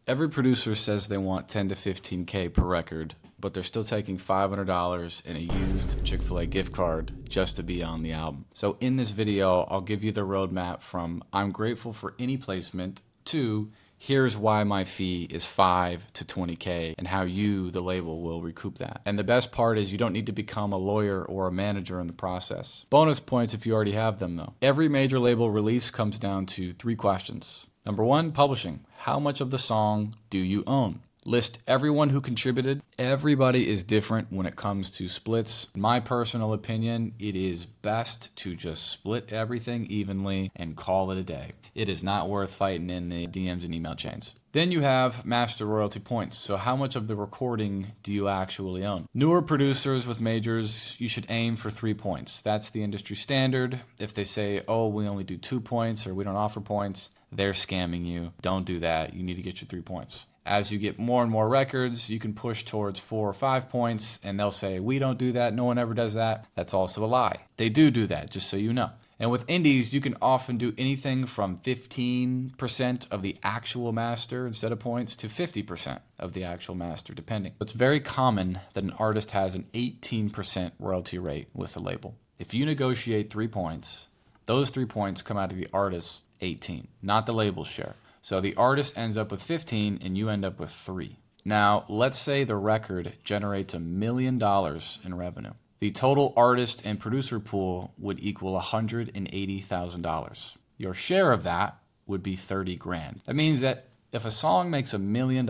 Every producer says they want 10 to 15K per record, but they're still taking $500 in a used Chick-fil-A gift card just to be on the album. So in this video, I'll give you the roadmap from I'm grateful for any placement to here's why my fee is 5 to 20K and how you, the label, will recoup that. And the best part is you don't need to become a lawyer or a manager in the process. Bonus points if you already have them though. Every major label release comes down to 3 questions. Number 1, publishing. How much of the song do you own? List everyone who contributed. Everybody is different when it comes to splits. In my personal opinion, it is best to just split everything evenly and call it a day. It is not worth fighting in the DMs and email chains. Then you have master royalty points. So how much of the recording do you actually own? Newer producers with majors, you should aim for 3 points. That's the industry standard. If they say, oh, we only do 2 points or we don't offer points, they're scamming you. Don't do that. You need to get your 3 points. As you get more and more records, you can push towards 4 or 5 points, and they'll say, we don't do that, no one ever does that. That's also a lie. They do that, just so you know. And with indies, you can often do anything from 15% of the actual master instead of points to 50% of the actual master, depending. It's very common that an artist has an 18% royalty rate with a label. If you negotiate 3 points, those 3 points come out of the artist's 18, not the label's share. So the artist ends up with 15 and you end up with 3. Now, let's say the record generates $1 million in revenue. The total artist and producer pool would equal $180,000. Your share of that would be 30 grand. That means that if a song makes $1 million,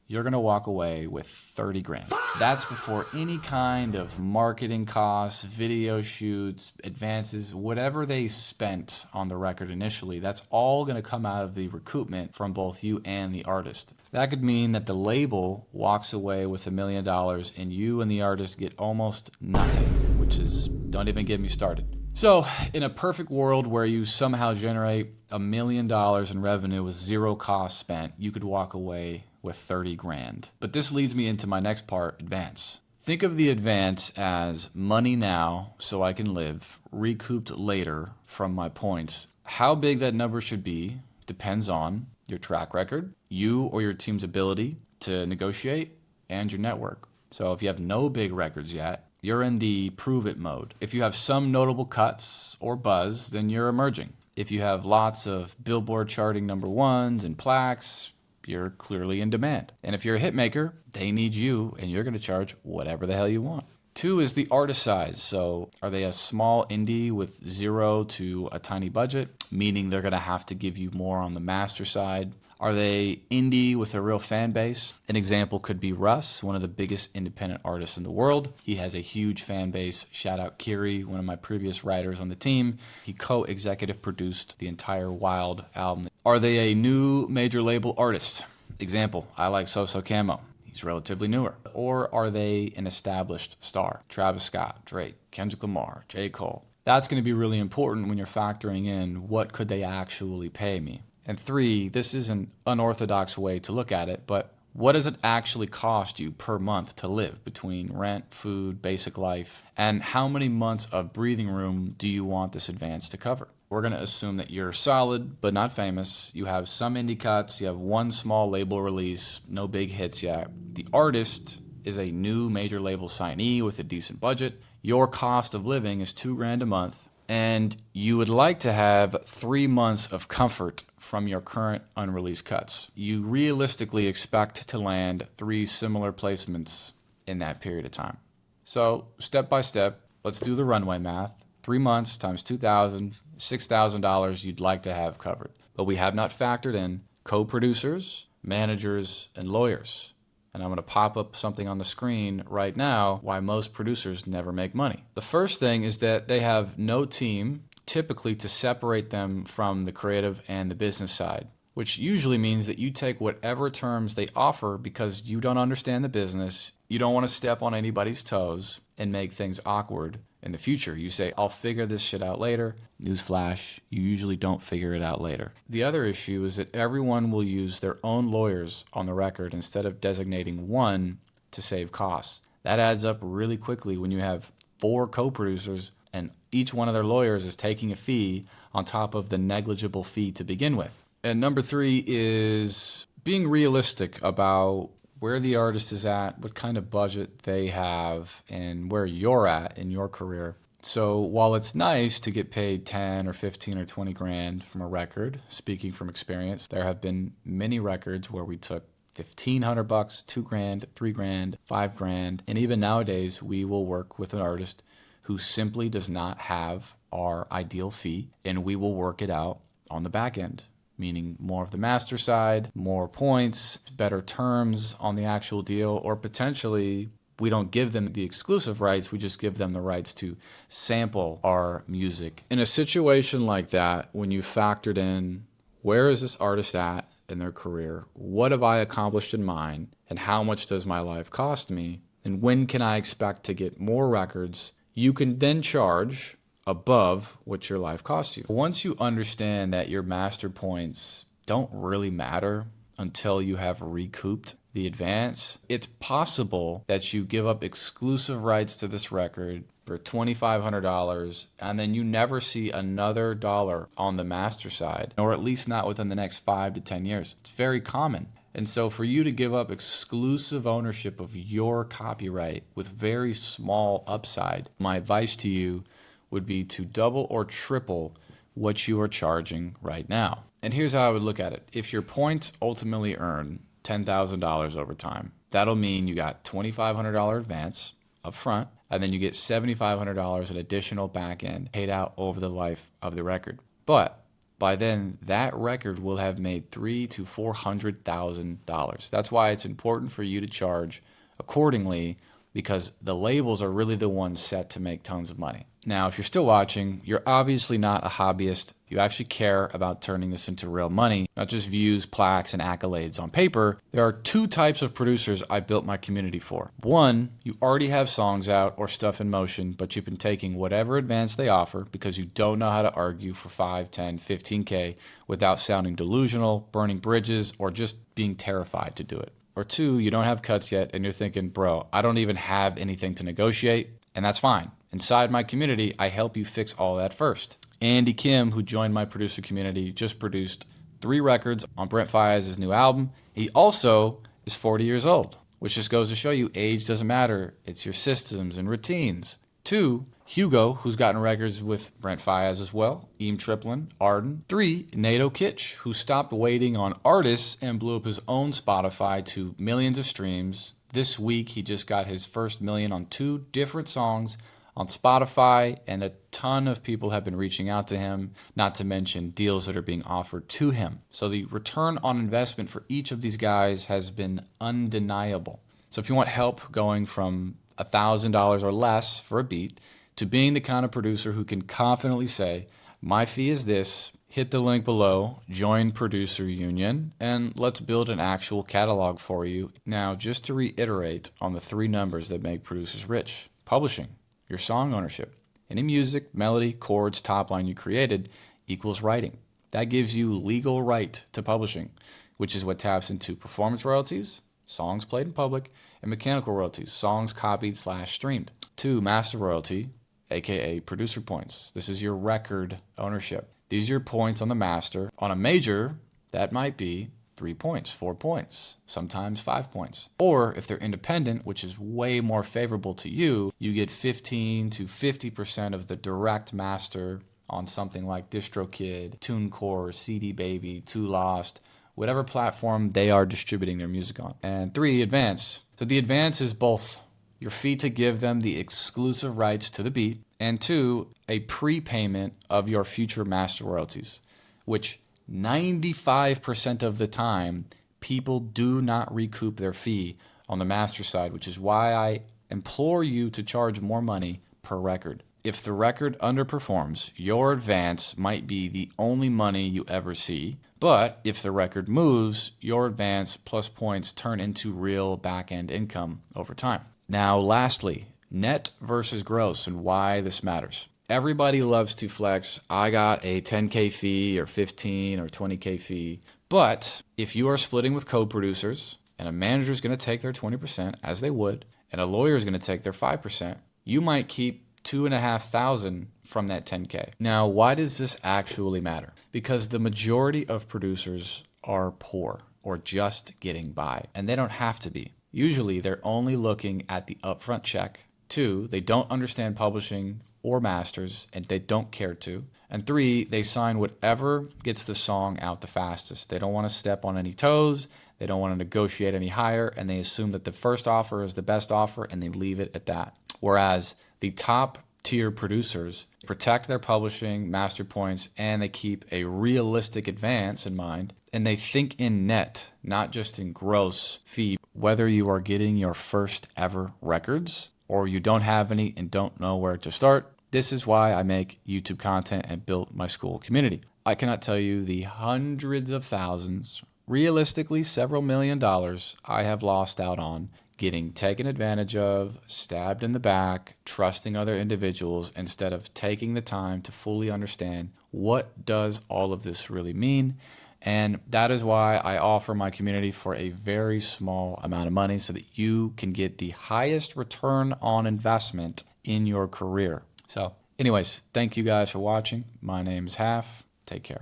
you're gonna walk away with 30 grand. That's before any kind of marketing costs, video shoots, advances, whatever they spent on the record initially, that's all gonna come out of the recoupment from both you and the artist. That could mean that the label walks away with $1 million and you and the artist get almost nothing, which is, don't even get me started. So in a perfect world where you somehow generate $1 million in revenue with 0 cost spent, you could walk away with 30 grand. But this leads me into my next part, advance. Think of the advance as money now so I can live, recouped later from my points. How big that number should be depends on your track record, you or your team's ability to negotiate, and your network. So if you have no big records yet, you're in the prove it mode. If you have some notable cuts or buzz, then you're emerging. If you have lots of Billboard charting #1s and plaques, you're clearly in demand. And if you're a hit maker, they need you and you're gonna charge whatever the hell you want. 2 is the artist size. So are they a small indie with 0 to a tiny budget, meaning they're gonna have to give you more on the master side? Are they indie with a real fan base? An example could be Russ, one of the biggest independent artists in the world. He has a huge fan base. Shout out Kiri, one of my previous writers on the team. He co-executive produced the entire Wild album. Are they a new major label artist? Example, I like So Camo. He's relatively newer. Or are they an established star? Travis Scott, Drake, Kendrick Lamar, J. Cole. That's going to be really important when you're factoring in what could they actually pay me. And 3, this is an unorthodox way to look at it, but what does it actually cost you per month to live between rent, food, basic life, and how many months of breathing room do you want this advance to cover? We're gonna assume that you're solid, but not famous. You have some indie cuts, you have 1 small label release, no big hits yet. The artist is a new major label signee with a decent budget. Your cost of living is 2 grand a month, and you would like to have 3 months of comfort from your current unreleased cuts. You realistically expect to land 3 similar placements in that period of time. So step by step, let's do the Runway math. 3 months times 2,000, $6,000 you'd like to have covered. But we have not factored in co-producers, managers, and lawyers. And I'm gonna pop up something on the screen right now why most producers never make money. The first thing is that they have no team typically to separate them from the creative and the business side, which usually means that you take whatever terms they offer because you don't understand the business, you don't want to step on anybody's toes and make things awkward in the future. You say, I'll figure this shit out later. Newsflash, you usually don't figure it out later. The other issue is that everyone will use their own lawyers on the record instead of designating one to save costs. That adds up really quickly when you have 4 co-producers and each one of their lawyers is taking a fee on top of the negligible fee to begin with. And number 3 is being realistic about where the artist is at, what kind of budget they have, and where you're at in your career. So while it's nice to get paid 10 or 15 or 20 grand from a record, speaking from experience, there have been many records where we took $1,500, $2 grand, $3 grand, $5 grand. And even nowadays, we will work with an artist who simply does not have our ideal fee, and we will work it out on the back end, meaning more of the master side, more points, better terms on the actual deal, or potentially we don't give them the exclusive rights, we just give them the rights to sample our music. In a situation like that, when you factored in where is this artist at in their career, what have I accomplished in mine, and how much does my life cost me, and when can I expect to get more records, you can then charge above what your life costs you. Once you understand that your master points don't really matter until you have recouped the advance, it's possible that you give up exclusive rights to this record for $2,500 and then you never see another dollar on the master side, or at least not within the next 5 to 10 years. It's very common. And so for you to give up exclusive ownership of your copyright with very small upside, my advice to you would be to double or triple what you are charging right now. And here's how I would look at it. If your points ultimately earn $10,000 over time, that'll mean you got $2,500 advance up front, and then you get $7,500 in additional back end paid out over the life of the record. But by then, that record will have made $300,000 to $400,000. That's why it's important for you to charge accordingly, because the labels are really the ones set to make tons of money. Now, if you're still watching, you're obviously not a hobbyist. You actually care about turning this into real money, not just views, plaques, and accolades on paper. There are 2 types of producers I built my community for. One, you already have songs out or stuff in motion, but you've been taking whatever advance they offer because you don't know how to argue for 5, 10, 15K without sounding delusional, burning bridges, or just being terrified to do it. Or 2, you don't have cuts yet and you're thinking, bro, I don't even have anything to negotiate, and that's fine. Inside my community, I help you fix all that first. Andy Kim, who joined my producer community, just produced 3 records on Brent Faiyaz's new album. He also is 40 years old, which just goes to show you age doesn't matter. It's your systems and routines. 2, Hugo, who's gotten records with Brent Faiyaz as well, Eam Triplin, Arden. 3, Nato Kitsch, who stopped waiting on artists and blew up his own Spotify to millions of streams. This week, he just got his first million on 2 different songs on Spotify, and a ton of people have been reaching out to him, not to mention deals that are being offered to him. So the return on investment for each of these guys has been undeniable. So if you want help going from $1,000 or less for a beat to being the kind of producer who can confidently say, my fee is this, hit the link below, join Producer Union, and let's build an actual catalog for you. Now, just to reiterate on the 3 numbers that make producers rich: publishing, your song ownership. Any music, melody, chords, top line you created equals writing. That gives you legal right to publishing, which is what taps into performance royalties, songs played in public, and mechanical royalties, songs copied / streamed. 2, master royalty, aka producer points. This is your record ownership. These are your points on the master. On a major, that might be 3 points, 4 points, sometimes 5 points. Or if they're independent, which is way more favorable to you, you get 15 to 50% of the direct master on something like DistroKid, TuneCore, CD Baby, Too Lost, whatever platform they are distributing their music on. And 3, advance. So the advance is both your fee to give them the exclusive rights to the beat, and 2, a prepayment of your future master royalties, which 95% of the time, people do not recoup their fee on the master side, which is why I implore you to charge more money per record. If the record underperforms, your advance might be the only money you ever see. But if the record moves, your advance plus points turn into real back-end income over time. Now, lastly, net versus gross and why this matters. Everybody loves to flex, I got a 10K fee or 15 or 20K fee. But if you are splitting with co-producers and a manager is going to take their 20% as they would, and a lawyer is going to take their 5%, you might keep $2,500 from that 10K. Now, why does this actually matter? Because the majority of producers are poor or just getting by. And they don't have to be. Usually they're only looking at the upfront check. 2, they don't understand publishing or masters and they don't care to. And 3, they sign whatever gets the song out the fastest. They don't want to step on any toes. They don't want to negotiate any higher, and they assume that the first offer is the best offer and they leave it at that. Whereas the top tier producers protect their publishing, master points, and they keep a realistic advance in mind, and they think in net, not just in gross fee. Whether you are getting your first ever records or you don't have any and don't know where to start, this is why I make YouTube content and built my school community. I cannot tell you the hundreds of thousands, realistically several $1,000,000 I have lost out on getting taken advantage of, stabbed in the back, trusting other individuals instead of taking the time to fully understand what does all of this really mean. And that is why I offer my community for a very small amount of money so that you can get the highest return on investment in your career. So anyways, thank you guys for watching. My name is Half. Take care.